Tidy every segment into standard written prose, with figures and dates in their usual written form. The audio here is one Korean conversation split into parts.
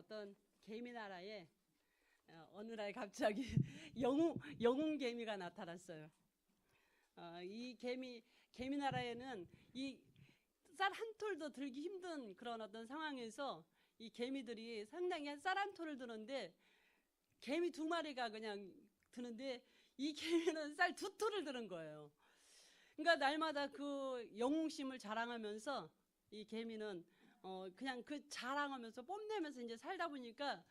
어떤 개미 나라에 어느 날 갑자기 영웅 개미가 나타났어요. 이 개미 나라에는 이 쌀 한 톨도 들기 힘든 그런 어떤 상황에서 이 개미들이 상당히 쌀 한 톨을 드는데 개미 두 마리가 그냥 드는데 이 개미는 쌀 두 톨을 드는 거예요. 그러니까 날마다 그 영웅심을 자랑하면서 이 개미는 그냥 그 자랑하면서 뽐내면서 이제 살다 보니까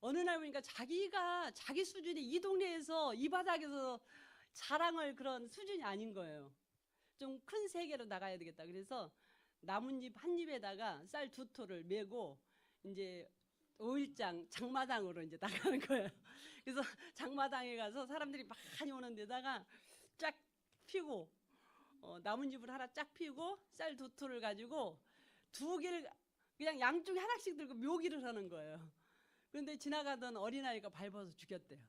어느 날 보니까 자기가 자기 수준이 이 동네에서 이 바닥에서 자랑할 그런 수준이 아닌 거예요. 좀 큰 세계로 나가야 되겠다. 그래서 나뭇잎 한 입에다가 쌀 두 톨을 메고 이제 5일장 장마당으로 이제 나가는 거예요. 그래서 장마당에 가서 사람들이 많이 오는 데다가 쫙 피고 나뭇잎을 하나 쫙 피고 쌀 두 톨을 가지고 두 개를 그냥 양쪽에 하나씩 들고 묘기를 하는 거예요. 그런데 지나가던 어린아이가 밟아서 죽였대요.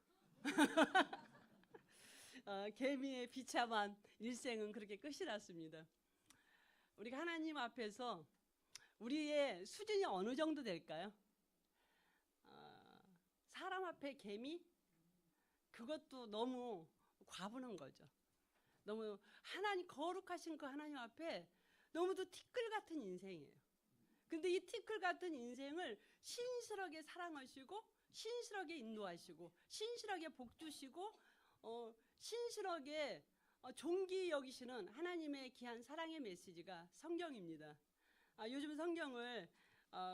개미의 비참한 일생은 그렇게 끝이 났습니다. 우리가 하나님 앞에서 우리의 수준이 어느 정도 될까요? 사람 앞에 개미? 그것도 너무 과분한 거죠. 너무 하나님 거룩하신 그 하나님 앞에 너무도 티끌 같은 인생이에요. 근데 이 티끌 같은 인생을 신실하게 사랑하시고 신실하게 인도하시고 신실하게 복주시고 신실하게 존귀 여기시는 하나님의 귀한 사랑의 메시지가 성경입니다. 요즘 성경을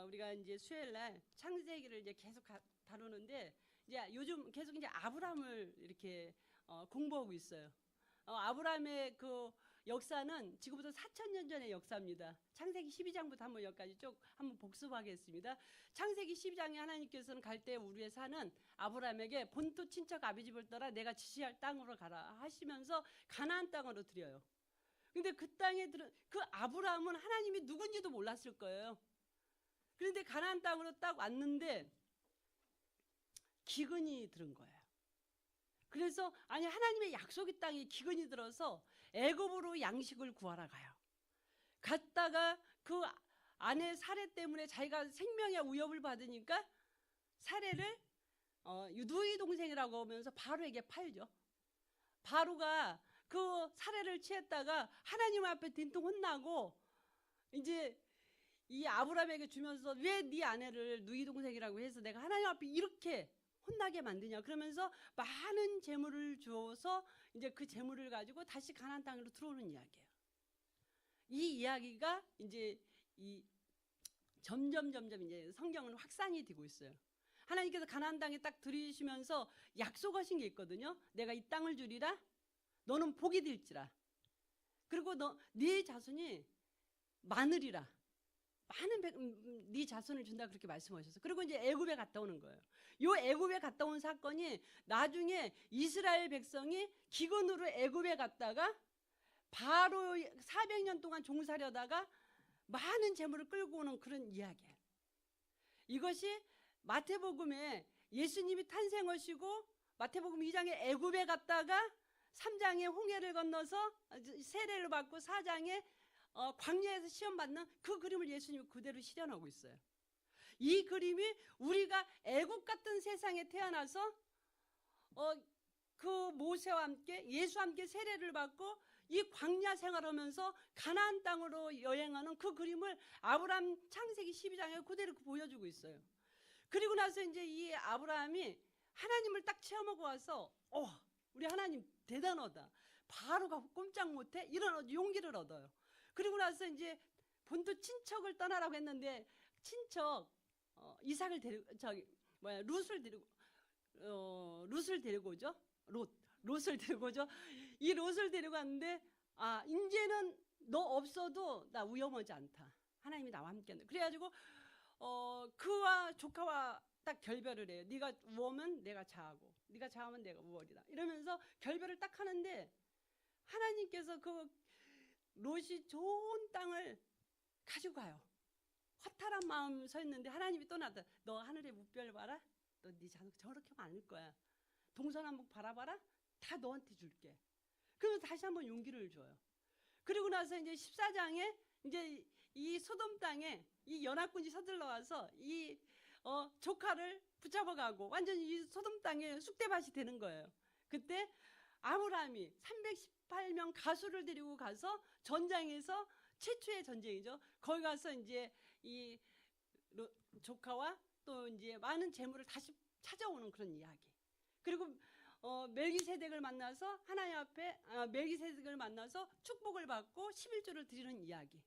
우리가 이제 수요일날 창세기를 이제 계속 다루는데 이제 요즘 계속 이제 아브라함을 이렇게 공부하고 있어요. 아브라함의 그 역사는 지금부터 4,000년 전의 역사입니다. 창세기 12장부터 한번 여기까지 쭉 한번 복습하겠습니다. 창세기 12장에 하나님께서는 갈대 우르에 사는 아브라함에게 본토 친척 아비집을 떠나 내가 지시할 땅으로 가라 하시면서 가나안 땅으로 들여요. 근데 그 땅에 그 아브라함은 하나님이 누군지도 몰랐을 거예요. 그런데 가나안 땅으로 딱 왔는데 기근이 들은 거예요. 그래서 아니 하나님의 약속의 땅에 기근이 들어서 애굽으로 양식을 구하러 가요. 갔다가 그 아내 사례 때문에 자기가 생명의 위협을 받으니까 사례를 누이 동생이라고 하면서 바로에게 팔죠. 바로가 그 사례를 취했다가 하나님 앞에 딘통 혼나고 이제 이 아브라함에게 주면서 왜 네 아내를 누이 동생이라고 해서 내가 하나님 앞에 이렇게 혼나게 만드냐 그러면서 많은 재물을 주어서 이제 그 재물을 가지고 다시 가나안 땅으로 들어오는 이야기예요. 이 이야기가 이제 이 점점 이제 성경은 확산이 되고 있어요. 하나님께서 가나안 땅에 딱 들이시면서 약속하신 게 있거든요. 내가 이 땅을 주리라. 너는 복이 될지라. 그리고 네 자손이 많으리라. 많은 네 자손을 준다 그렇게 말씀하셨어요. 그리고 이제 애굽에 갔다 오는 거예요. 요 애굽에 갔다 온 사건이 나중에 이스라엘 백성이 기근으로 애굽에 갔다가 바로 400년 동안 종살려다가 많은 재물을 끌고 오는 그런 이야기예요. 이것이 마태복음에 예수님이 탄생하시고 마태복음 2장에 애굽에 갔다가 3장에 홍해를 건너서 세례를 받고 4장에 광야에서 시험 받는 그 그림을 예수님이 그대로 실현하고 있어요. 이 그림이 우리가 애굽 같은 세상에 태어나서 그 모세와 함께 예수와 함께 세례를 받고 이 광야 생활하면서 가나안 땅으로 여행하는 그 그림을 아브라함 창세기 12장에 그대로 보여주고 있어요. 그리고 나서 이제 이 아브라함이 하나님을 딱 체험하고 와서 우리 하나님 대단하다. 바로가 꼼짝 못해? 이런 용기를 얻어요. 그리고 나서 이제 본토 친척을 떠나라고 했는데 친척 이삭을 데리고 룻을 데리고 오죠. 롯을 데리고 오죠. 이 롯을 데리고 왔는데 이제는 너 없어도 나 위험하지 않다. 하나님이 나와 함께 한다. 그래가지고 그와 조카와 딱 결별을 해요. 네가 우하면 내가 자하고 네가 자하면 내가 우하리라. 이러면서 결별을 딱 하는데 하나님께서 그 롯이 좋은 땅을 가지고 가요. 허탈한 마음 서 있는데 하나님이 또 나타. 너 하늘의 무별 봐라. 너 네 자손 저렇게 많을 거야. 동서남북 바라봐라. 다 너한테 줄게. 그래서 다시 한번 용기를 줘요. 그리고 나서 이제 14장에 이제 이 소돔 땅에 이 연합군이 서들러 와서 이 조카를 붙잡아가고 완전히 이 소돔 땅에 쑥대밭이 되는 거예요. 그때 아브라함이 318명 가수를 데리고 가서 전장에서 최초의 전쟁이죠. 거기 가서 이제 이 조카와 또 이제 많은 재물을 다시 찾아오는 그런 이야기. 그리고 멜기세덱을 만나서 하나님 앞에 멜기세덱을 만나서 축복을 받고 11조를 드리는 이야기.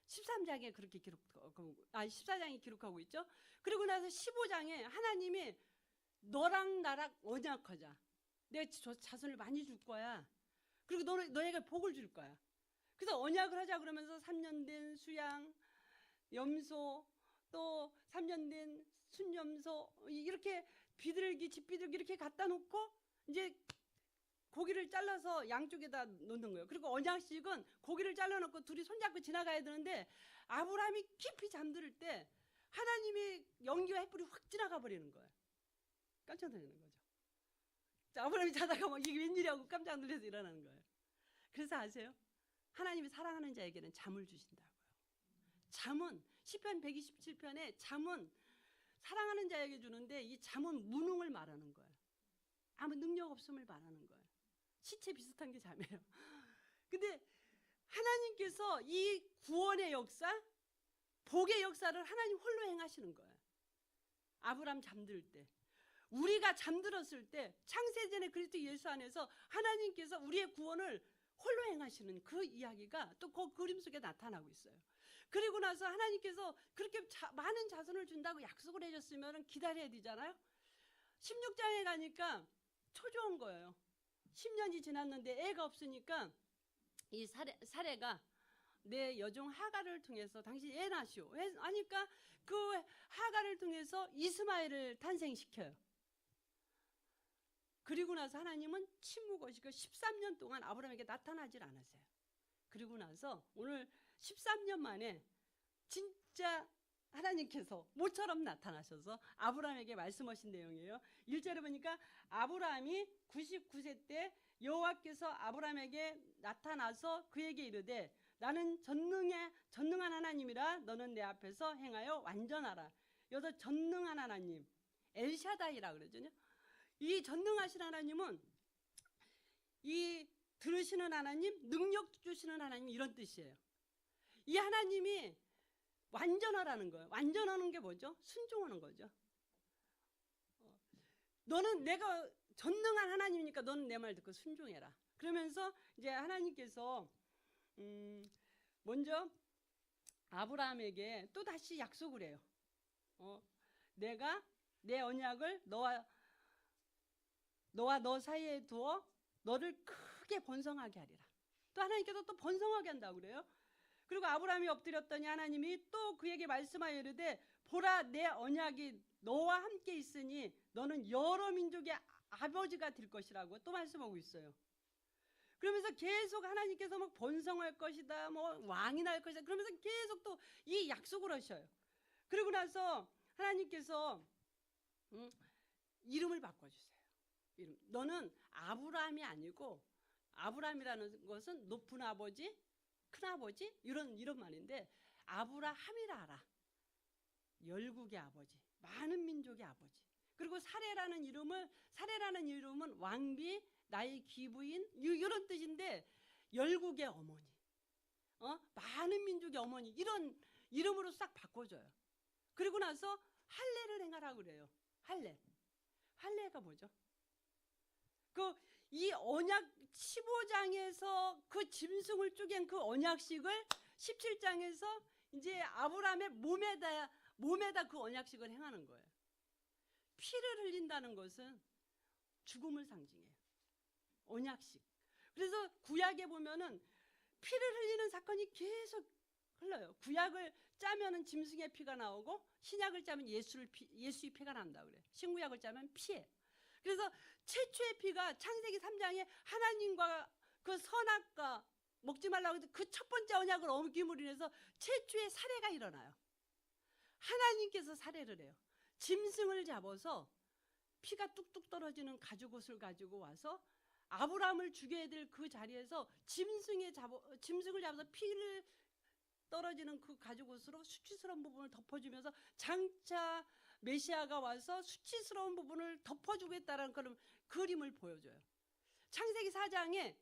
13장에 그렇게 14장에 기록하고 있죠. 그리고 나서 15장에 하나님이 너랑 나랑 언약하자. 내가 자손을 많이 줄 거야. 그리고 너에게 복을 줄 거야. 그래서 언약을 하자 그러면서 3년 된 수양, 염소, 또 3년 된 순염소 이렇게 비둘기, 집비둘기 이렇게 갖다 놓고 이제 고기를 잘라서 양쪽에다 놓는 거예요. 그리고 언약식은 고기를 잘라놓고 둘이 손잡고 지나가야 되는데 아브라함이 깊이 잠들 때 하나님의 연기와 햇불이 확 지나가 버리는 거예요. 깜짝 놀라는 거죠. 아브라함이 자다가 막 이게 웬일이라고 깜짝 놀라서 일어나는 거예요. 그래서 아세요? 하나님이 사랑하는 자에게는 잠을 주신다고요. 잠은 시편 127편에 잠은 사랑하는 자에게 주는데 이 잠은 무능을 말하는 거예요. 아무 능력 없음을 말하는 거예요. 시체 비슷한 게 잠이에요. 근데 하나님께서 이 구원의 역사, 복의 역사를 하나님 홀로 행하시는 거예요. 아브라함 잠들 때, 우리가 잠들었을 때 창세전에 그리스도 예수 안에서 하나님께서 우리의 구원을 홀로 행하시는 그 이야기가 또 그 그림 속에 나타나고 있어요. 그리고 나서 하나님께서 그렇게 많은 자손을 준다고 약속을 해줬으면 기다려야 되잖아요. 16장에 가니까 초조한 거예요. 10년이 지났는데 애가 없으니까 이 사례가 내 여종 하갈을 통해서 당신 애 낳으시오 하니까 그 하갈을 통해서 이스마엘을 탄생시켜요. 그리고 나서 하나님은 침묵하시고 13년 동안 아브라함에게 나타나질 않았어요. 그리고 나서 오늘 13년 만에 진짜 하나님께서 모처럼 나타나셔서 아브라함에게 말씀하신 내용이에요. 1절에 보니까 아브라함이 99세 때 여호와께서 아브라함에게 나타나서 그에게 이르되 나는 전능한 하나님이라 너는 내 앞에서 행하여 완전하라. 여기서 전능한 하나님 엘샤다이라 그러죠. 이 전능하신 하나님은 이 들으시는 하나님, 능력 주시는 하나님 이런 뜻이에요. 이 하나님이 완전하라는 거예요. 완전하는 게 뭐죠? 순종하는 거죠. 너는 내가 전능한 하나님이니까 너는 내 말 듣고 순종해라. 그러면서 이제 하나님께서 먼저 아브라함에게 또 다시 약속을 해요. 내가 내 언약을 너와 너 사이에 두어 너를 크게 번성하게 하리라. 또 하나님께서 또 번성하게 한다고 그래요. 그리고 아브라함이 엎드렸더니 하나님이 또 그에게 말씀하여 이르되 보라 내 언약이 너와 함께 있으니 너는 여러 민족의 아버지가 될 것이라고 또 말씀하고 있어요. 그러면서 계속 하나님께서 막 번성할 것이다, 뭐 왕이 날 것이다. 그러면서 계속 또 이 약속을 하셔요. 그리고 나서 하나님께서 이름을 바꿔주세요. 이름. 너는 아브라함이 아니고 아브라함이라는 것은 높은 아버지, 큰 아버지 이런 말인데 아브라함이라 하라. 열국의 아버지, 많은 민족의 아버지. 그리고 사레라는 이름은 왕비, 나의 기부인 이런 뜻인데 열국의 어머니, 많은 민족의 어머니 이런 이름으로 싹 바꿔줘요. 그리고 나서 할례를 행하라고 그래요. 할례가 뭐죠? 이 언약 15장에서 그 짐승을 쪼갠 그 언약식을 17장에서 이제 아브라함의 몸에다 그 언약식을 행하는 거예요. 피를 흘린다는 것은 죽음을 상징해요. 언약식. 그래서 구약에 보면은 피를 흘리는 사건이 계속 흘러요. 구약을 짜면은 짐승의 피가 나오고 신약을 짜면 예수의 피가 난다 그래요. 신구약을 짜면 피예요. 그래서 최초의 피가 창세기 3장에 하나님과 그 선악과 먹지 말라고 해서 그 첫 번째 언약을 어김으로 인해서 최초의 살해가 일어나요. 하나님께서 살해를 해요. 짐승을 잡아서 피가 뚝뚝 떨어지는 가죽옷을 가지고 와서 아브라함을 죽여야 될 그 자리에서 짐승을 잡아서 피를 떨어지는 그 가죽 옷으로 수치스러운 부분을 덮어주면서 장차 메시아가 와서 수치스러운 부분을 덮어주겠다는 그런 그림을 보여줘요. 창세기 4장에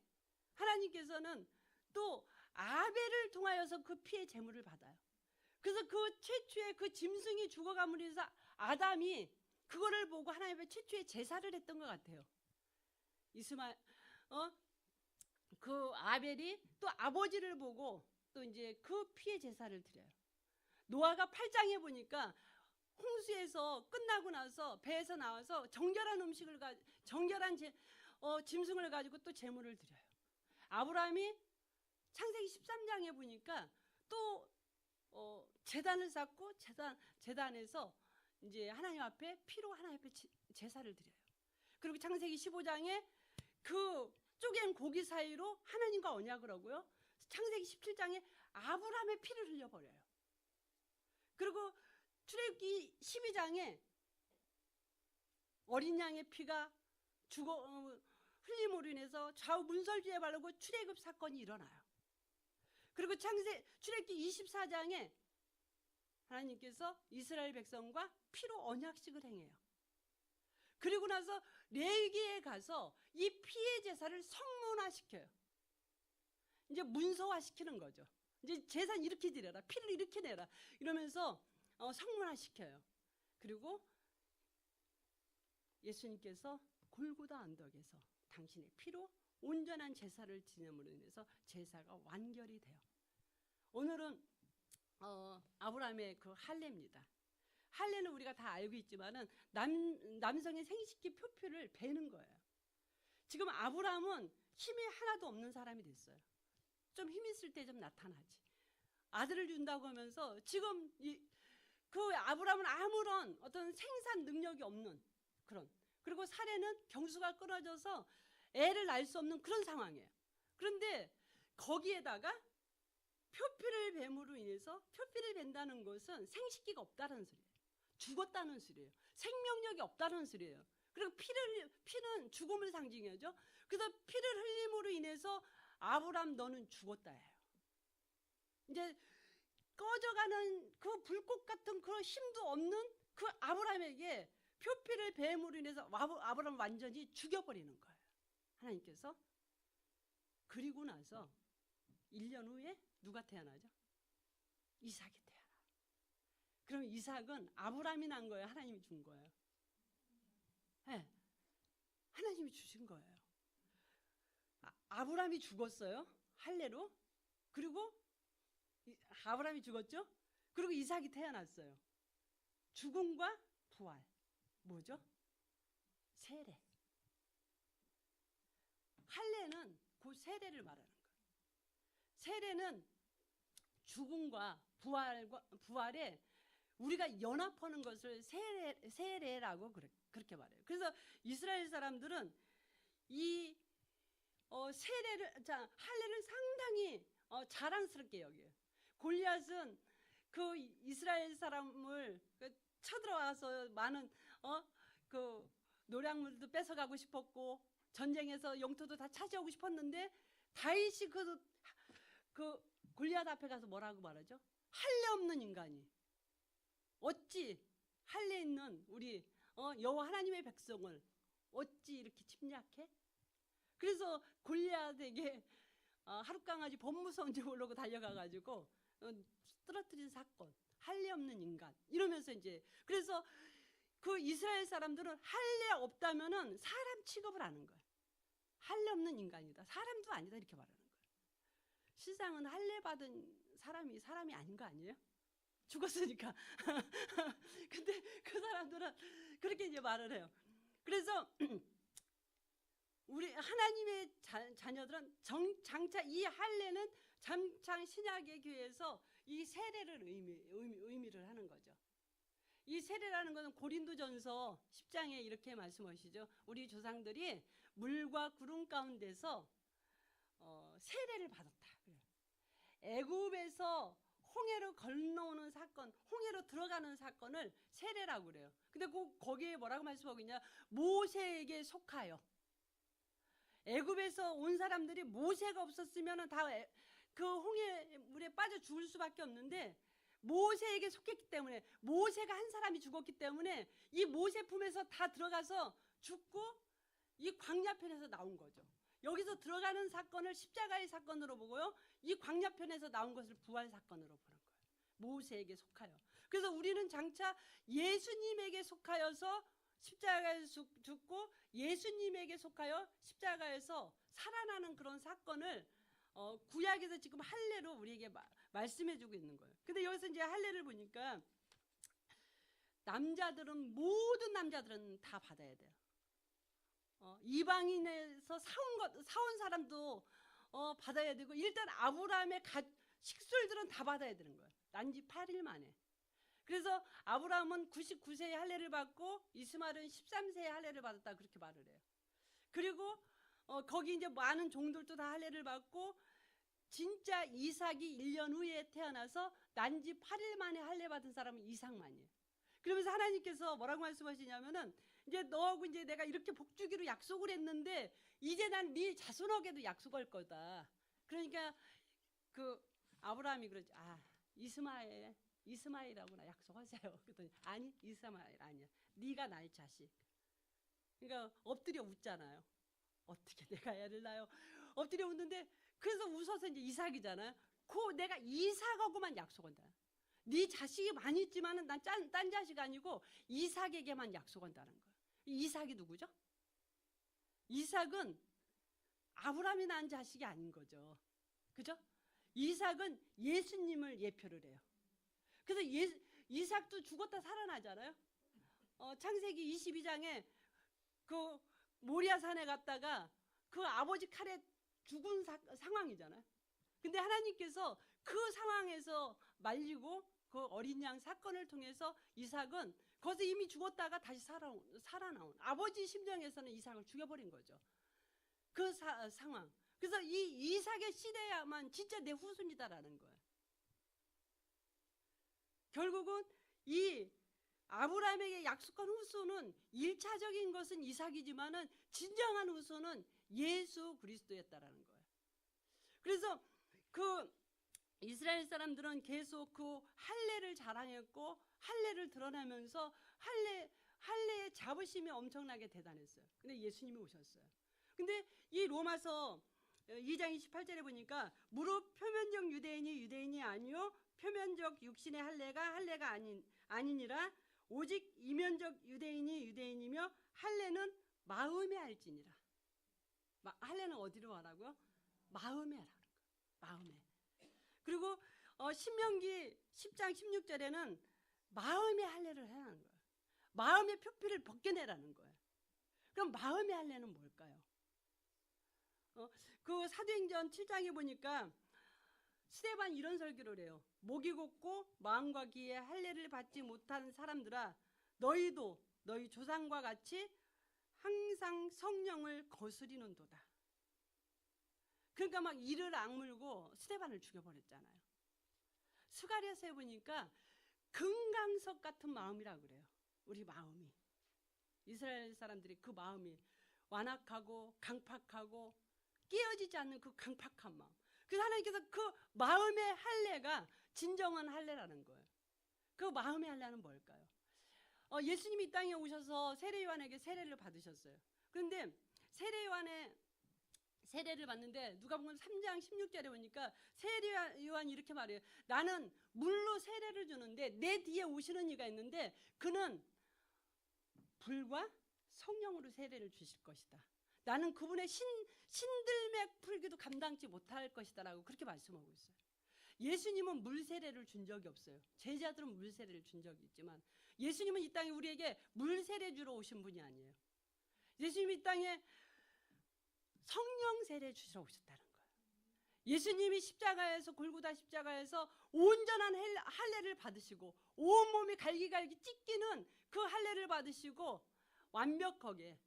하나님께서는 또 아벨을 통하여서 그 피의 제물을 받아요. 그래서 그 최초의 그 짐승이 죽어감으로 해서 아담이 그거를 보고 하나님의 최초의 제사를 했던 것 같아요. 그 아벨이 또 아버지를 보고 또 이제 그 피의 제사를 드려요. 노아가 8장에 보니까 홍수에서 끝나고 나서 배에서 나와서 정결한 음식을 정결한 짐승을 가지고 또 제물을 드려요. 아브라함이 창세기 13장에 보니까 또 제단을 쌓고 제단에서 이제 하나님 앞에 피로 하나님 앞에 제사를 드려요. 그리고 창세기 15장에 그 쪼갠 고기 사이로 하나님과 언약을 하고요. 창세기 17장에 아브라함의 피를 흘려버려요. 그리고 출애굽기 12장에 어린 양의 피가 흘림으로 인해서 좌우 문설주에 바르고 출애굽 사건이 일어나요. 그리고 출애굽기 24장에 하나님께서 이스라엘 백성과 피로 언약식을 행해요. 그리고 나서 레위기에 가서 이 피의 제사를 성문화시켜요. 이제 문서화시키는 거죠. 이제 제사 이렇게 드려라, 피를 이렇게 내라 이러면서 성문화시켜요. 그리고 예수님께서 골고다 언덕에서 당신의 피로 온전한 제사를 지냄으로 인해서 제사가 완결이 돼요. 오늘은 아브라함의 그 할례입니다. 할례는 우리가 다 알고 있지만은 남성의 생식기 표표를 베는 거예요. 지금 아브라함은 힘이 하나도 없는 사람이 됐어요. 좀 힘 있을 때 좀 나타나지. 아들을 준다고 하면서 지금 그 아브라함은 아무런 어떤 생산 능력이 없는 그런. 그리고 사례는 경수가 끊어져서 애를 낳을 수 없는 그런 상황이에요. 그런데 거기에다가 표피를 뱀으로 인해서 표피를 벤다는 것은 생식기가 없다는 소리예요. 죽었다는 소리예요. 생명력이 없다는 소리예요. 그리고 피는 죽음을 상징하죠. 그래서 피를 흘림으로 인해서 아브라함 너는 죽었다예요. 이제 꺼져가는 그 불꽃 같은 그런 힘도 없는 그 아브라함에게 표피를 뱀으로 인해서 아브라함을 완전히 죽여버리는 거예요. 하나님께서. 그리고 나서 1년 후에 누가 태어나죠? 이삭이 태어나. 그럼 이삭은 아브라함이 난 거예요? 하나님이 준 거예요? 네. 하나님이 주신 거예요. 아브라함이 죽었어요. 할례로. 그리고 아브라함이 죽었죠. 그리고 이삭이 태어났어요. 죽음과 부활. 뭐죠? 세례. 할례는 그 세례를 말하는 거예요. 세례는 죽음과 부활에 우리가 연합하는 것을 세례라고 그렇게 말해요. 그래서 이스라엘 사람들은 이 할례를 상당히 자랑스럽게 여겨요. 골리앗은 그 이스라엘 사람을 쳐들어와서 많은 그 노량물도 뺏어가고 싶었고 전쟁에서 영토도 다 차지하고 싶었는데 다윗이 그 골리앗 앞에 가서 뭐라고 말하죠? 할례 없는 인간이 어찌 할례 있는 우리 여호와 하나님의 백성을 어찌 이렇게 침략해? 그래서 골리앗에게 하룻강아지 범무서운 줄 모르고 달려가가지고 쓰러뜨린 사건, 할례 없는 인간 이러면서 이제 그래서 그 이스라엘 사람들은 할례 없다면은 사람 취급을 하는 거예요. 할례 없는 인간이다, 사람도 아니다 이렇게 말하는 거예요. 세상은 할례 받은 사람이 아닌 거 아니에요? 죽었으니까. 근데 그 사람들은 그렇게 이제 말을 해요. 그래서 우리 하나님의 자녀들은 장차 이 할례는 장차 신약의 교회에서 이 세례를 의미를 하는 거죠. 이 세례라는 것은 고린도전서 10장에 이렇게 말씀하시죠. 우리 조상들이 물과 구름 가운데서 세례를 받았다. 애굽에서 홍해로 건너오는 사건, 홍해로 들어가는 사건을 세례라고 그래요. 근데 거기에 뭐라고 말씀하고 있냐? 모세에게 속하여. 애굽에서 온 사람들이 모세가 없었으면 그 홍해물에 빠져 죽을 수밖에 없는데 모세에게 속했기 때문에, 모세가 한 사람이 죽었기 때문에 이 모세 품에서 다 들어가서 죽고 이 광야편에서 나온 거죠. 여기서 들어가는 사건을 십자가의 사건으로 보고요, 이 광야편에서 나온 것을 부활 사건으로 보는 거예요. 모세에게 속하여. 그래서 우리는 장차 예수님에게 속하여서 십자가에서 죽고 예수님에게 속하여 십자가에서 살아나는 그런 사건을 구약에서 지금 할례로 우리에게 말씀해주고 있는 거예요. 근데 여기서 이제 할례를 보니까 모든 남자들은 다 받아야 돼요. 이방인에서 사온 사람도 받아야 되고, 일단 아브라함의 식솔들은 다 받아야 되는 거예요. 난지 8일 만에. 그래서 아브라함은 99세에 할례를 받고 이스마엘은 13세에 할례를 받았다, 그렇게 말을 해요. 그리고 거기 이제 많은 종들도 다 할례를 받고, 진짜 이삭이 1년 후에 태어나서 난지 8일 만에 할례 받은 사람은 이삭만이에요. 그러면서 하나님께서 뭐라고 말씀하시냐면은, 이제 너하고 이제 내가 이렇게 복주기로 약속을 했는데 이제 난 네 자손에게도 약속할 거다. 그러니까 그 아브라함이 그러지, 이스마엘하고나 약속하세요. 그랬더니 아니, 이스마엘 아니야. 네가 나의 자식. 그러니까 엎드려 웃잖아요. 어떻게 내가 애를 낳아요? 엎드려 웃는데, 그래서 웃어서 이제 이삭이잖아요. 내가 이삭하고만 약속한다. 네 자식이 많이 있지만은 난 딴 자식 아니고 이삭에게만 약속한다는 거예요. 이삭이 누구죠? 이삭은 아브라함이 낳은 자식이 아닌 거죠. 그죠? 이삭은 예수님을 예표를 해요. 그래서 이삭도 죽었다 살아나잖아요. 창세기 22장에 그 모리아산에 갔다가 그 아버지 칼에 죽은 상황이잖아요. 근데 하나님께서 그 상황에서 말리고 그 어린 양 사건을 통해서 이삭은 거기서 이미 죽었다가 다시 살아나온, 아버지 심정에서는 이삭을 죽여버린 거죠. 그 상황. 그래서 이 이삭의 시대야만 진짜 내 후손이다라는 거예요. 결국은 이 아브라함에게 약속한 후손은 1차적인 것은 이삭이지만은 진정한 후손은 예수 그리스도였다라는 거예요. 그래서 그 이스라엘 사람들은 계속 그 할례를 자랑했고 할례를 드러내면서 할례의 자부심이 엄청나게 대단했어요. 근데 예수님이 오셨어요. 근데 이 로마서 2장 28절에 보니까 무릇 표면적 유대인이 아니요 표면적 육신의 할례가 아니니라. 오직 이면적 유대인이며 할례는 마음에 할지니라. 할례는 어디로 하라고요? 마음에 하라는 거예요. 마음에. 그리고 신명기 10장 16절에는 마음의 할례를 해라는 거예요. 마음의 표피를 벗겨내라는 거예요. 그럼 마음의 할례는 뭘까요? 그 사도행전 7장에 보니까 스데반 이런 설교를 해요. 목이 곧고 마음과 귀에 할례를 받지 못한 사람들아, 너희도 너희 조상과 같이 항상 성령을 거스리는도다. 그러니까 막 이를 악물고 스데반을 죽여버렸잖아요. 스가랴서에 보니까 금강석 같은 마음이라고 그래요. 우리 마음이. 이스라엘 사람들이 그 마음이 완악하고 강팍하고 깨어지지 않는 그 강팍한 마음. 그래서 하나님께서 그 마음의 할례가 진정한 할례라는 거예요. 그 마음의 할례는 뭘까요? 예수님이 이 땅에 오셔서 세례요한에게 세례를 받으셨어요. 그런데 세례요한의 세례를 받는데 누가복음 3장 16절에 보니까 세례요한이 이렇게 말해요. 나는 물로 세례를 주는데 내 뒤에 오시는 이가 있는데 그는 불과 성령으로 세례를 주실 것이다. 나는 그분의 신들맥 풀기도 감당치 못할 것이다 라고 그렇게 말씀하고 있어요. 예수님은 물 세례를 준 적이 없어요. 제자들은 물 세례를 준 적이 있지만 예수님은 이 땅에 우리에게 물 세례 주러 오신 분이 아니에요. 예수님이 이 땅에 성령 세례 주시러 오셨다는 거예요. 예수님이 골고다 십자가에서 온전한 할례를 받으시고 온몸이 갈기갈기 찢기는 그 할례를 받으시고 완벽하게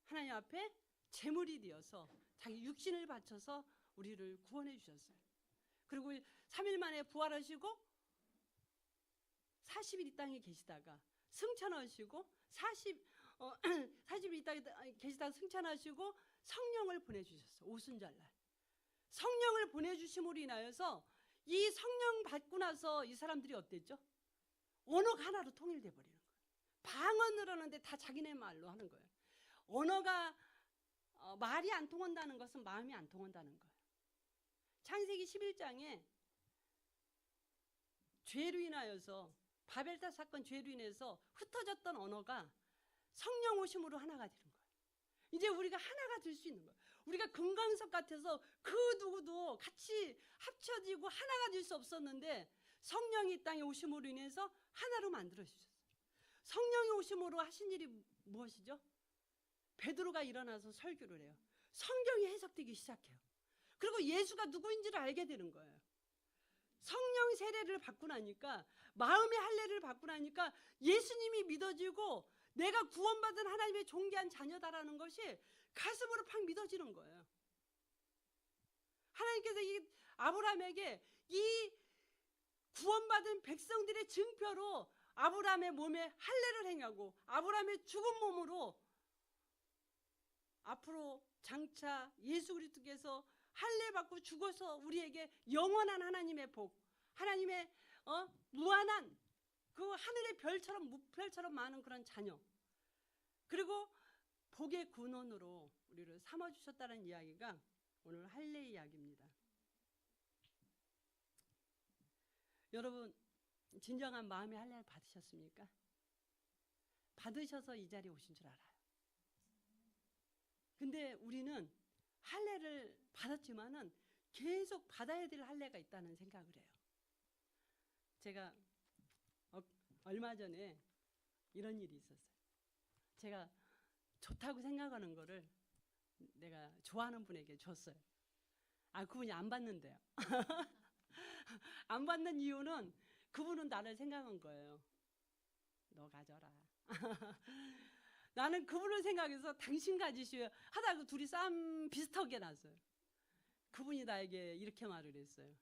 하나님 앞에 제물이 되어서 자기 육신을 바쳐서 우리를 구원해 주셨어요. 그리고 3일 만에 부활하시고 40일 이 땅에 계시다가 승천하시고 40일 이 땅에 계시다가 승천하시고 성령을 보내주셨어요. 오순절날. 성령을 보내주심으로 인하여서 이 성령 받고 나서 이 사람들이 어땠죠? 언어가 하나로 통일돼 버리는 거예요. 방언을 하는데 다 자기네 말로 하는 거예요. 언어가 말이 안 통한다는 것은 마음이 안 통한다는 거예요. 창세기 11장에 죄로 인하여서 바벨탑 사건 죄로 인해서 흩어졌던 언어가 성령 오심으로 하나가 되는 거예요. 이제 우리가 하나가 될 수 있는 거예요. 우리가 금강석 같아서 그 누구도 같이 합쳐지고 하나가 될 수 없었는데 성령이 이 땅에 오심으로 인해서 하나로 만들어 주셨어요. 성령이 오심으로 하신 일이 무엇이죠? 베드로가 일어나서 설교를 해요. 성경이 해석되기 시작해요. 그리고 예수가 누구인지를 알게 되는 거예요. 성령 세례를 받고 나니까, 마음의 할례를 받고 나니까 예수님이 믿어지고 내가 구원받은 하나님의 존귀한 자녀다라는 것이 가슴으로 팍 믿어지는 거예요. 하나님께서 이 아브라함에게 이 구원받은 백성들의 증표로 아브라함의 몸에 할례를 행하고 아브라함의 죽은 몸으로 앞으로 장차 예수 그리스도께서 할례 받고 죽어서 우리에게 영원한 하나님의 복, 하나님의 무한한 그 하늘의 별처럼 무별처럼 많은 그런 자녀, 그리고 복의 근원으로 우리를 삼아주셨다는 이야기가 오늘 할례 이야기입니다. 여러분, 진정한 마음의 할례를 받으셨습니까? 받으셔서 이 자리에 오신 줄 알아요. 근데 우리는 할례를 받았지만은 계속 받아야 될 할례가 있다는 생각을 해요. 제가 얼마 전에 이런 일이 있었어요. 제가 좋다고 생각하는 거를 내가 좋아하는 분에게 줬어요. 그분이 안 받는데요. 안 받는 이유는 그분은 나를 생각한 거예요. 너 가져라. 나는 그분을 생각해서 당신 가지시오 하다가 둘이 싸움 비슷하게 났어요. 그분이 나에게 이렇게 말을 했어요.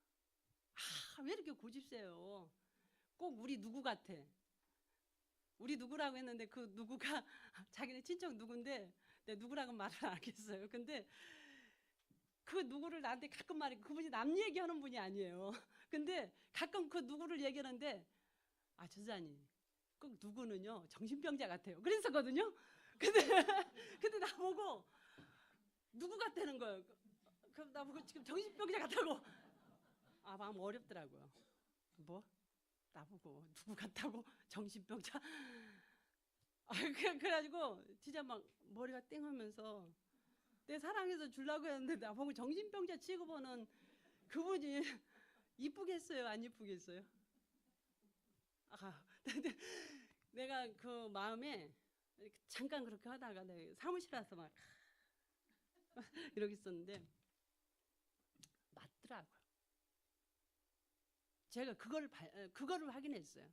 왜 이렇게 고집세요? 꼭 우리 누구 같아. 우리 누구라고 했는데 그 누구가 자기네 친척 누군데 내가 누구라고 말을 안 하겠어요. 근데 그 누구를 나한테 가끔 말해. 그분이 남 얘기하는 분이 아니에요. 근데 가끔 그 누구를 얘기하는데 저자님 꼭 누구는요 정신병자 같아요. 그랬었거든요. 근데 나보고 누구 같다는 거예요. 그럼 나보고 지금 정신병자 같다고. 마음 어렵더라고요. 뭐? 나보고 누구 같다고? 정신병자? 그래가지고 진짜 막 머리가 띵하면서 내 사랑해서 주려고 했는데 나보고 정신병자 취급하는 그분이 이쁘겠어요? 안 이쁘겠어요? 근데 내가 그 마음에 잠깐 그렇게 하다가 내가 사무실 와서 막 이러고 있었는데 맞더라고요. 제가 그거를 확인했어요.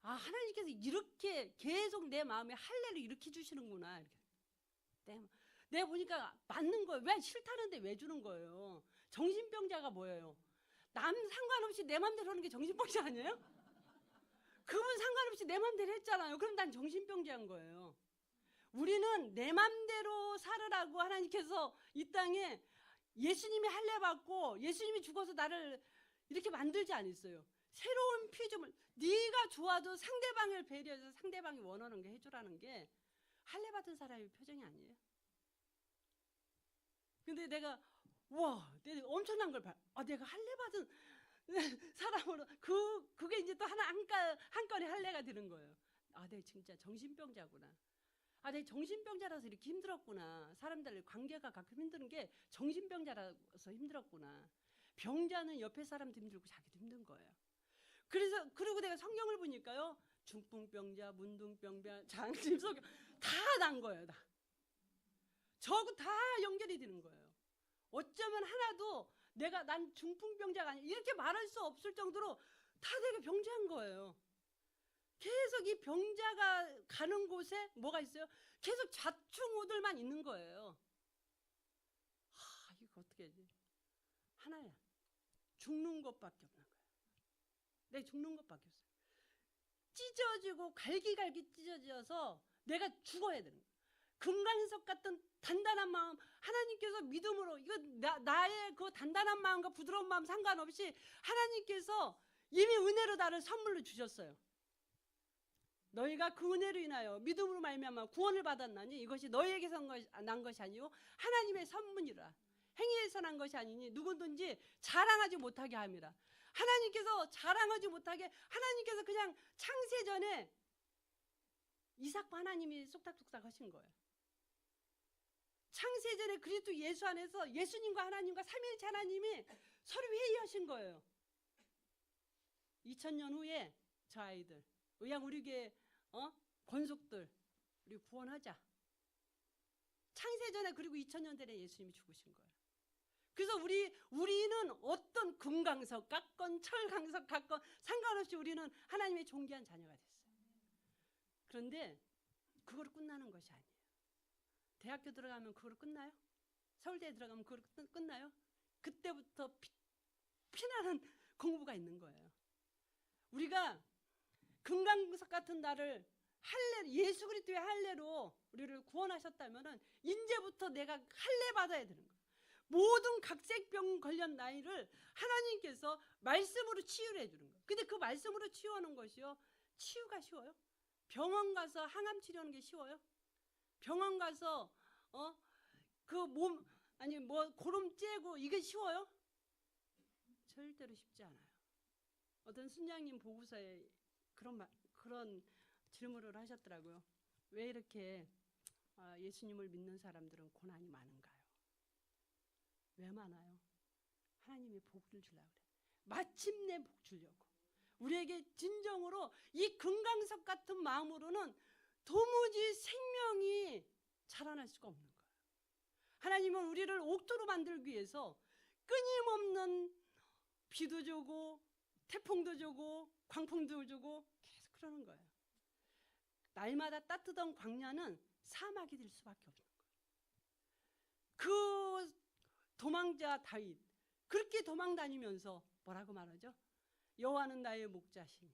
하나님께서 이렇게 계속 내 마음에 할례를 이렇게 주시는구나. 이렇게. 내가 보니까 맞는 거예요. 왜 싫다는데 왜 주는 거예요? 정신병자가 뭐예요? 남 상관없이 내 맘대로 하는 게 정신병자 아니에요? 그분 상관없이 내 맘대로 했잖아요. 그럼 난 정신병자인 거예요. 우리는 내 맘대로 살으라고 하나님께서 이 땅에 예수님이 할례 받고 예수님이 죽어서 나를 이렇게 만들지 않았어요. 새로운 피조물, 네가 좋아도 상대방을 배려해서 상대방이 원하는 게 해주라는 게 할례 받은 사람의 표정이 아니에요. 근데 내가 내가 엄청난 걸 봐. 내가 할례 받은 사람으로 그게 이제 또 한 건의 할례가 되는 거예요. 내가 진짜 정신병자구나. 내가 정신병자라서 이렇게 힘들었구나. 사람들 관계가 가끔 힘드는 게 정신병자라서 힘들었구나. 병자는 옆에 사람도 힘들고 자기도 힘든 거예요. 그리고 내가 성경을 보니까요. 중풍병자, 문둥병자, 장심소경 다 난 거예요. 저하고 다 연결이 되는 거예요. 어쩌면 하나도 난 중풍병자가 아니야 이렇게 말할 수 없을 정도로 다 내가 병자인 거예요. 계속 이 병자가 가는 곳에 뭐가 있어요? 계속 좌충우돌만 있는 거예요. 이거 어떻게 하지? 하나야. 죽는 것밖에 없는 거예요. 내가 죽는 것밖에 없어요. 찢어지고 갈기갈기 찢어져서 내가 죽어야 되는 거예요. 금강석 같은 단단한 마음, 하나님께서 믿음으로, 이거 나의 그 단단한 마음과 부드러운 마음 상관없이 하나님께서 이미 은혜로 나를 선물로 주셨어요. 너희가 그 은혜로 인하여 믿음으로 말미암아 구원을 받았나니 이것이 너희에게서 난 것이 아니고 하나님의 선물이라. 행위에서 난 것이 아니니 누구든지 자랑하지 못하게 함이라. 하나님께서 자랑하지 못하게, 하나님께서 그냥 창세전에 이삭과 하나님이 쏙닥쏙닥 하신 거예요. 창세전에 그리스도 예수 안에서 예수님과 하나님과 삼위일체 하나님이 서로 회의하신 거예요. 2000년 후에 저 아이들, 의양 우리 교회 권속들, 우리 구원하자. 창세전에, 그리고 2000년 전에 예수님이 죽으신 거예요. 그래서 우리는 어떤 금강석 같건 철강석 같건 상관없이 우리는 하나님의 존귀한 자녀가 됐어요. 그런데 그거로 끝나는 것이 아니에요. 대학교 들어가면 그거로 끝나요? 서울대에 들어가면 그거로 끝나요? 그때부터 피나는 공부가 있는 거예요. 우리가 금강석 같은 나를 할례, 예수 그리스도의 할례로 우리를 구원하셨다면은 이제부터 내가 할례 받아야 되는 거예요. 모든 각색병 걸린 나이를 하나님께서 말씀으로 치유를 해주는 거예요. 근데 그 말씀으로 치유하는 것이요, 치유가 쉬워요? 병원 가서 항암 치료하는 게 쉬워요? 병원 가서 그 몸 아니 뭐 고름 째고 이게 쉬워요? 절대로 쉽지 않아요. 어떤 순장님 보고서에 그런 질문을 하셨더라고요. 왜 이렇게 예수님을 믿는 사람들은 고난이 많은가요? 왜 많아요? 하나님이 복을 주려고 그래. 마침내 복 주려고. 우리에게 진정으로 이 금강석 같은 마음으로는 도무지 생명이 자라날 수가 없는 거예요. 하나님은 우리를 옥토로 만들기 위해서 끊임없는 비도 주고 태풍도 주고 광풍도 주고 계속 그러는 거예요. 날마다 따뜻한 광야는 사막이 될 수밖에 없는 거예요. 그 도망자 다윗, 그렇게 도망 다니면서 뭐라고 말하죠? 여호와는 나의 목자시니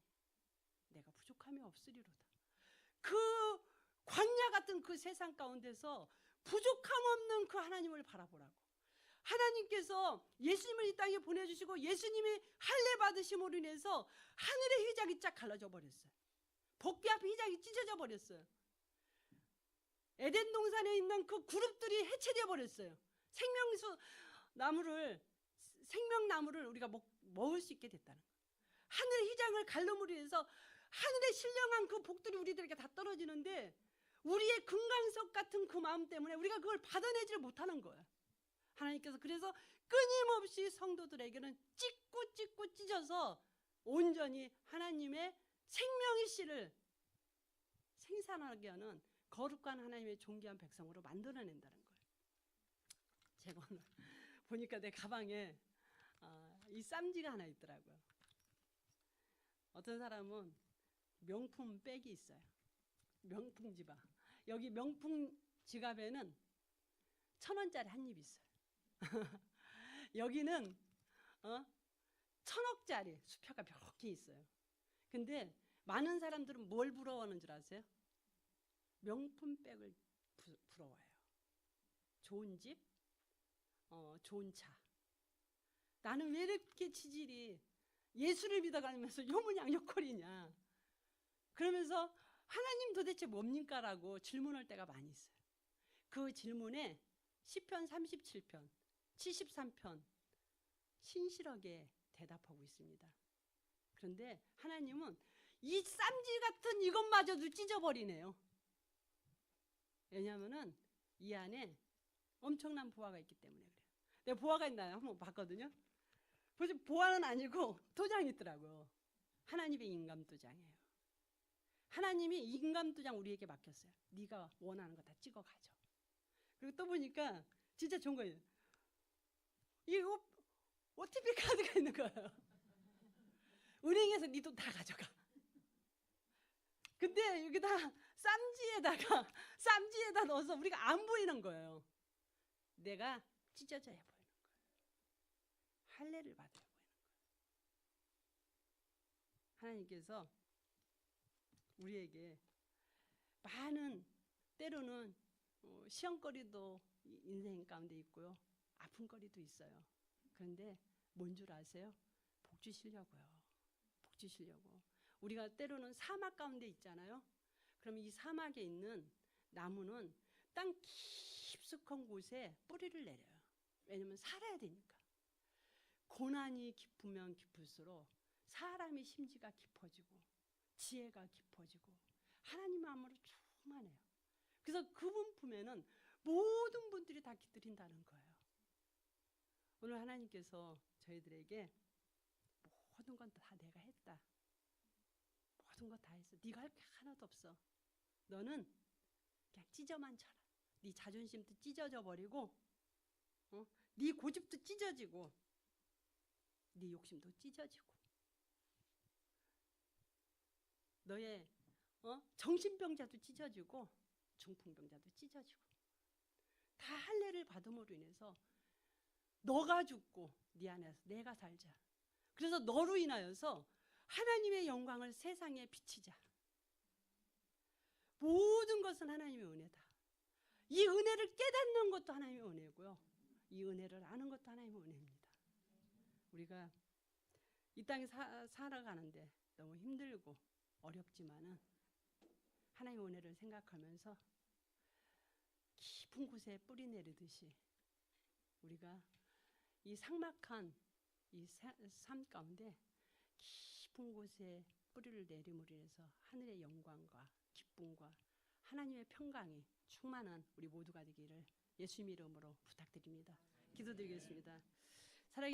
내가 부족함이 없으리로다. 그 광야 같은 그 세상 가운데서 부족함 없는 그 하나님을 바라보라고. 하나님께서 예수님을 이 땅에 보내주시고 예수님이 할례 받으심으로 인해서 하늘의 휘장이 쫙 갈라져 버렸어요. 복비 앞에 휘장이 찢어져 버렸어요. 에덴 동산에 있는 그 그룹들이 해체되어 버렸어요. 생명나무를 우리가 먹을 수 있게 됐다는 거예요. 하늘의 휘장을 갈름으로 해서 하늘에 신령한 그 복들이 우리들에게 다 떨어지는데 우리의 금강석 같은 그 마음 때문에 우리가 그걸 받아내지를 못하는 거예요. 하나님께서 그래서 끊임없이 성도들에게는 찢고 찢어서 온전히 하나님의 생명의 씨를 생산하게 하는 거룩한 하나님의 존귀한 백성으로 만들어낸다는 거예요. 제가 오늘 보니까 내 가방에 이 쌈지가 하나 있더라고요. 어떤 사람은 명품 백이 있어요. 명품 지갑. 여기 명품 지갑에는 1,000원짜리 한 입이 있어요. 여기는 1,000억짜리 수표가 몇 개 있어요. 근데 많은 사람들은 뭘 부러워하는 줄 아세요? 명품 백을 부러워해요. 좋은 집, 좋은 차. 나는 왜 이렇게 지질이 예수를 믿어가면서 요문양요콜이냐. 그러면서 하나님 도대체 뭡니까? 라고 질문할 때가 많이 있어요. 그 질문에 시편 37편, 73편 신실하게 대답하고 있습니다. 그런데 하나님은 이 쌈지 같은 이것마저도 찢어버리네요. 왜냐하면 이 안에 엄청난 보화가 있기 때문에 그래요. 내가 보화가 있나요? 한번 봤거든요. 보화는 아니고 도장이 있더라고요. 하나님의 인감도장이에요. 하나님이 인감도장 우리에게 맡겼어요. 네가 원하는 거 다 찍어가죠. 그리고 또 보니까 진짜 좋은 거예요. 이 OTP 카드가 있는 거예요. 은행에서 네 돈 다 가져가. 근데 여기다 쌈지에다 넣어서 우리가 안 보이는 거예요. 내가 찢어져야 보이는 거예요. 할례를 받아야 보이는 거예요. 하나님께서 우리에게 많은, 때로는 시험거리도 인생 가운데 있고요. 아픔거리도 있어요. 그런데 뭔 줄 아세요? 복 주시려고요. 복 주시려고. 우리가 때로는 사막 가운데 있잖아요. 그럼 이 사막에 있는 나무는 땅 깊숙한 곳에 뿌리를 내려요. 왜냐면 살아야 되니까. 고난이 깊으면 깊을수록 사람의 심지가 깊어지고 지혜가 깊어지고 하나님 마음으로 충만해요. 그래서 그분 품에는 모든 분들이 다 깃들인다는 거예요. 오늘 하나님께서 저희들에게 모든 건 다 내가 했다. 모든 거 다 했어. 네가 할 게 하나도 없어. 너는 그냥 찢어만 쳐라. 네 자존심도 찢어져 버리고, 네 고집도 찢어지고, 네 욕심도 찢어지고, 너의 정신병자도 찢어지고, 중풍병자도 찢어지고, 다 할례를 받음으로 인해서 너가 죽고 네 안에서 내가 살자. 그래서 너로 인하여서 하나님의 영광을 세상에 비치자. 모든 것은 하나님의 은혜다. 이 은혜를 깨닫는 것도 하나님의 은혜고요. 이 은혜를 아는 것도 하나님의 은혜입니다. 우리가 이 땅에 살아가는데 너무 힘들고 어렵지만은 하나님의 은혜를 생각하면서 깊은 곳에 뿌리 내리듯이 우리가 이 삭막한 이 삶 가운데 깊은 곳에 뿌리를 내림으로 인해서 하늘의 영광과 기쁨과 하나님의 평강이 충만한 우리 모두가 되기를 예수님 이름으로 부탁드립니다. 기도드리겠습니다.